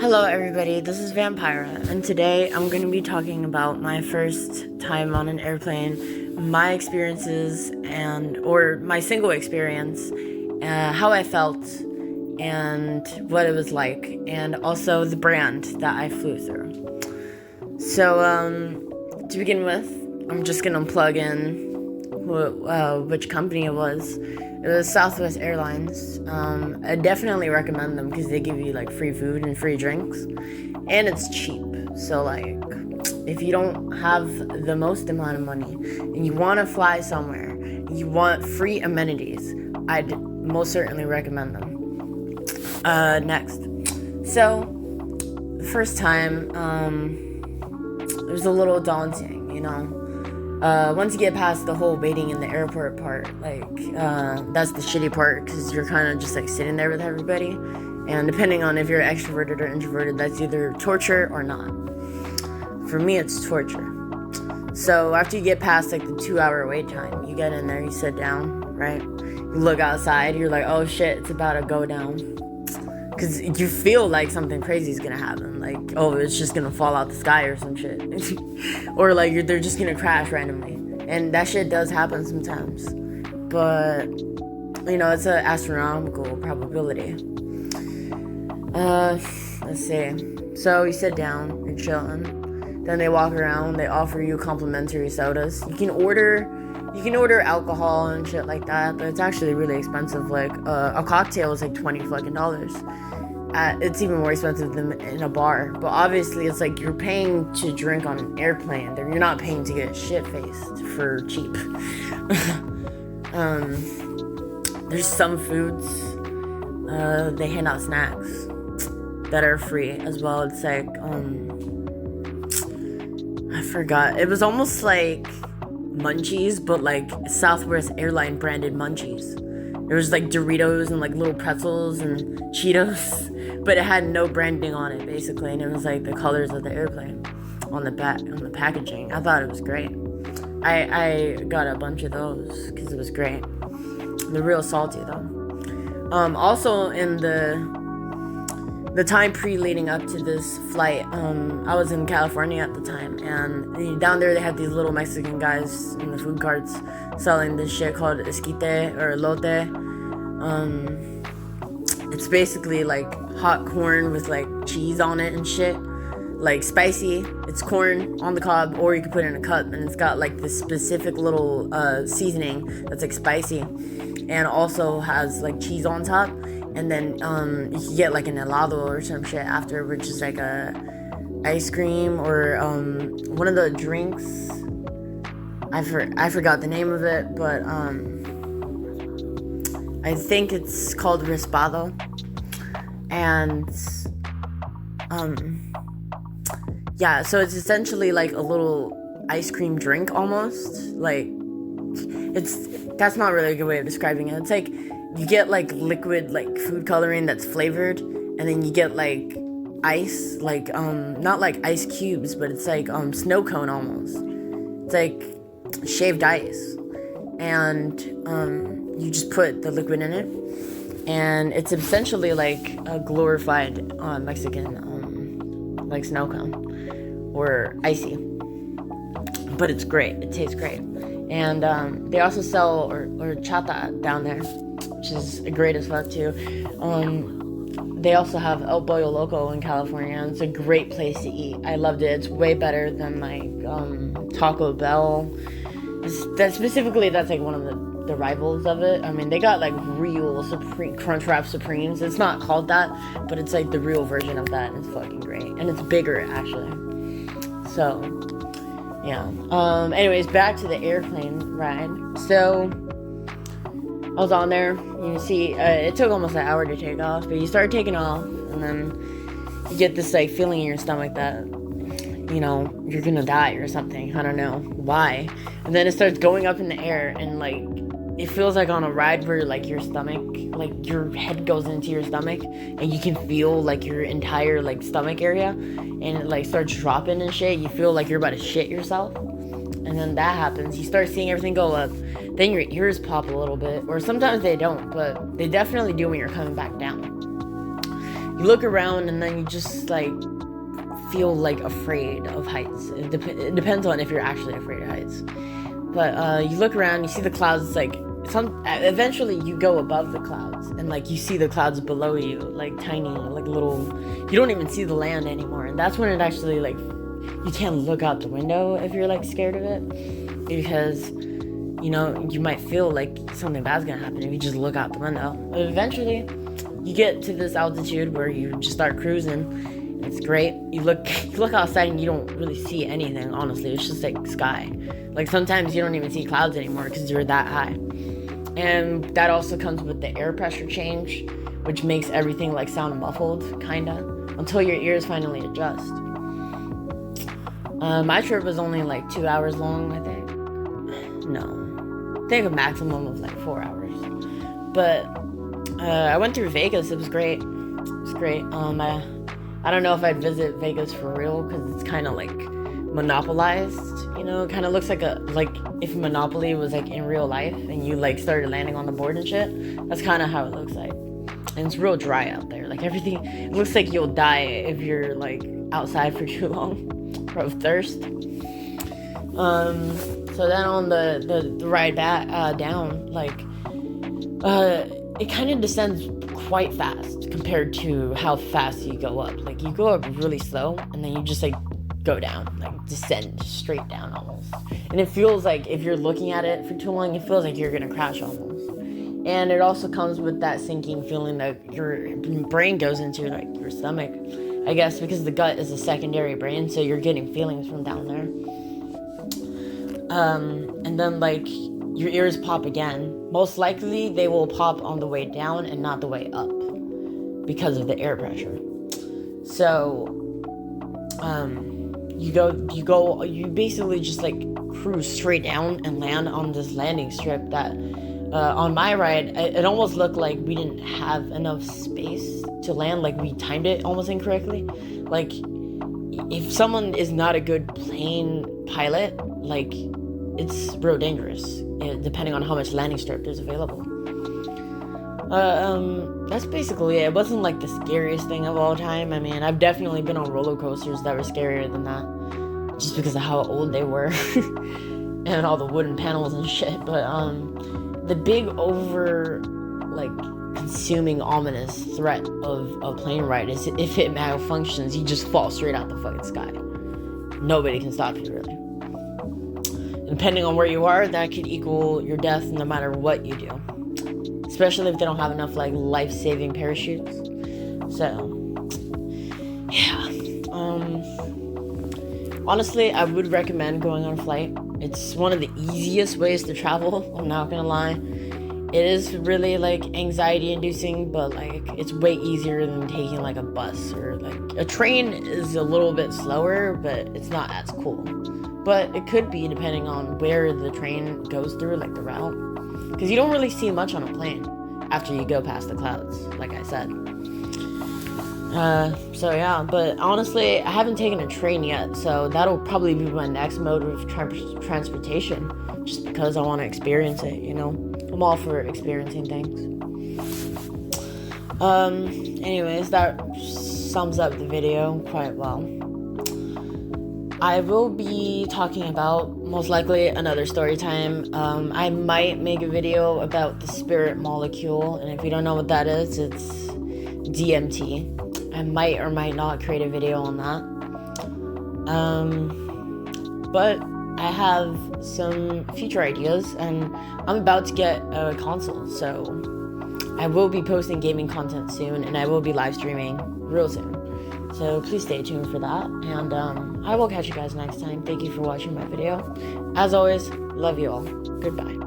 Hello everybody, this is Vampyra, and today I'm going to be talking about my first time on an airplane, my experiences or my single experience, how I felt, and what it was like, and also the brand that I flew through. So, to begin with, I'm just going to plug in which company it was. It was Southwest Airlines. I definitely recommend them because they give you like free food and free drinks, and it's cheap. So like, if you don't have the most amount of money and you want to fly somewhere, you want free amenities, I'd most certainly recommend them. Next, so the first time, it was a little daunting, once you get past the whole waiting in the airport part, that's the shitty part, because you're kind of just like sitting there with everybody, and depending on if you're extroverted or introverted, that's either torture or not. For me, it's torture. So after you get past like the 2-hour wait time, you get in there, you sit down, right? You look outside, you're like, oh shit, it's about to go down. Because you feel like something crazy is gonna happen. Like, oh, it's just gonna fall out the sky or some shit. Or like they're just gonna crash randomly. And that shit does happen sometimes. But, it's an astronomical probability. Let's see. So you sit down, you're chilling. Then they walk around, they offer you complimentary sodas. You can order alcohol and shit like that, but it's actually really expensive. Like, a cocktail is like $20 fucking. It's even more expensive than in a bar. But obviously, it's like you're paying to drink on an airplane. You're not paying to get shit-faced for cheap. There's some foods. They hand out snacks that are free as well. It's like, I forgot. It was almost like munchies, but like Southwest Airline branded munchies. There was like Doritos and like little pretzels and Cheetos, but it had no branding on it basically, and it was like the colors of the airplane on the packaging. I thought it was great. I got a bunch of those because it was great. They're real salty though. Also in the time leading up to this flight, I was in California at the time, and down there they had these little Mexican guys in the food carts selling this shit called esquite or elote. It's basically like hot corn with like cheese on it and shit, like spicy. It's corn on the cob, or you can put it in a cup, and it's got like this specific little seasoning that's like spicy, and also has like cheese on top. And then you can get like an helado or some shit after, which is like a ice cream or one of the drinks. I forgot the name of it, but I think it's called Rispado. And yeah, so it's essentially like a little ice cream drink almost. Like, that's not really a good way of describing it. It's like you get like liquid like food coloring that's flavored, and then you get like ice, like not like ice cubes, but it's like snow cone almost. It's like shaved ice, and you just put the liquid in it, and it's essentially like a glorified Mexican like snow cone or icy, but it's great. It tastes great. And they also sell horchata down there, which is great as fuck too. They also have El Pollo Loco in California, and it's a great place to eat. I loved it. It's way better than like Taco Bell. That's like one of the rivals of it. I mean, they got like real Crunchwrap Supremes. It's not called that, but it's like the real version of that, and it's fucking great. And it's bigger actually. So yeah. Anyways, back to the airplane ride. So I was on there. You see, it took almost an hour to take off, but you start taking off, and then you get this like feeling in your stomach that, you're gonna die or something. I don't know why. And then it starts going up in the air, and like it feels like on a ride where like your stomach, like your head goes into your stomach, and you can feel like your entire like stomach area, and it like starts dropping and shit. You feel like you're about to shit yourself. And then that happens. You start seeing everything go up. Then your ears pop a little bit, or sometimes they don't, but they definitely do when you're coming back down. you look around and then you just like feel like afraid of heights. It depends on if you're actually afraid of heights. But you look around, you see the clouds. It's like eventually you go above the clouds, and like you see the clouds below you, like tiny, like little. You don't even see the land anymore, and that's when it actually like you can't look out the window if you're like scared of it, because you know you might feel like something bad's gonna happen if you just look out the window. But eventually, you get to this altitude where you just start cruising. It's great. You look outside and you don't really see anything, honestly. It's just like sky. Like sometimes you don't even see clouds anymore because you're that high. And that also comes with the air pressure change, which makes everything like sound muffled, kinda, until your ears finally adjust. My trip was only like 2 hours long, I think. No. I think a maximum of like 4 hours. But I went through Vegas. It was great. It was great. I don't know if I'd visit Vegas for real because it's kind of like monopolized, you know. It kind of looks like if Monopoly was like in real life and you like started landing on the board and shit. That's kind of how it looks like, and it's real dry out there. Like everything, it looks like you'll die if you're like outside for too long of thirst. So then on the ride back down, like it kind of descends quite fast compared to how fast you go up. Like you go up really slow and then you just like go down, like descend straight down almost. And it feels like if you're looking at it for too long, it feels like you're gonna crash almost. And it also comes with that sinking feeling that your brain goes into, like your stomach, I guess, because the gut is a secondary brain, so you're getting feelings from down there. And then like your ears pop again. Most likely they will pop on the way down and not the way up because of the air pressure. So you basically just like cruise straight down and land on this landing strip that on my ride it almost looked like we didn't have enough space to land. Like we timed it almost incorrectly. Like if someone is not a good plane pilot, like it's real dangerous, depending on how much landing strip there's available. That's basically it. It wasn't like the scariest thing of all time. I mean, I've definitely been on roller coasters that were scarier than that, just because of how old they were and all the wooden panels and shit. But the big consuming ominous threat of a plane ride is if it malfunctions, you just fall straight out the fucking sky. Nobody can stop you, really. Depending on where you are, that could equal your death no matter what you do. Especially if they don't have enough like life-saving parachutes. So, yeah. Honestly, I would recommend going on a flight. It's one of the easiest ways to travel, I'm not gonna lie. It is really like anxiety-inducing, but like it's way easier than taking like a bus or like a train is a little bit slower, but it's not as cool. But it could be depending on where the train goes through, like the route. Because you don't really see much on a plane after you go past the clouds, like I said. So yeah, but honestly, I haven't taken a train yet, so that'll probably be my next mode of transportation, just because I want to experience it, you know? I'm all for experiencing things. Anyways, that sums up the video quite well. I will be talking about, most likely, another story time. I might make a video about the spirit molecule, and if you don't know what that is, it's DMT. I might or might not create a video on that. But I have some future ideas, and I'm about to get a console, so I will be posting gaming content soon, and I will be live streaming real soon. So please stay tuned for that, and I will catch you guys next time. Thank you for watching my video. As always, love you all. Goodbye.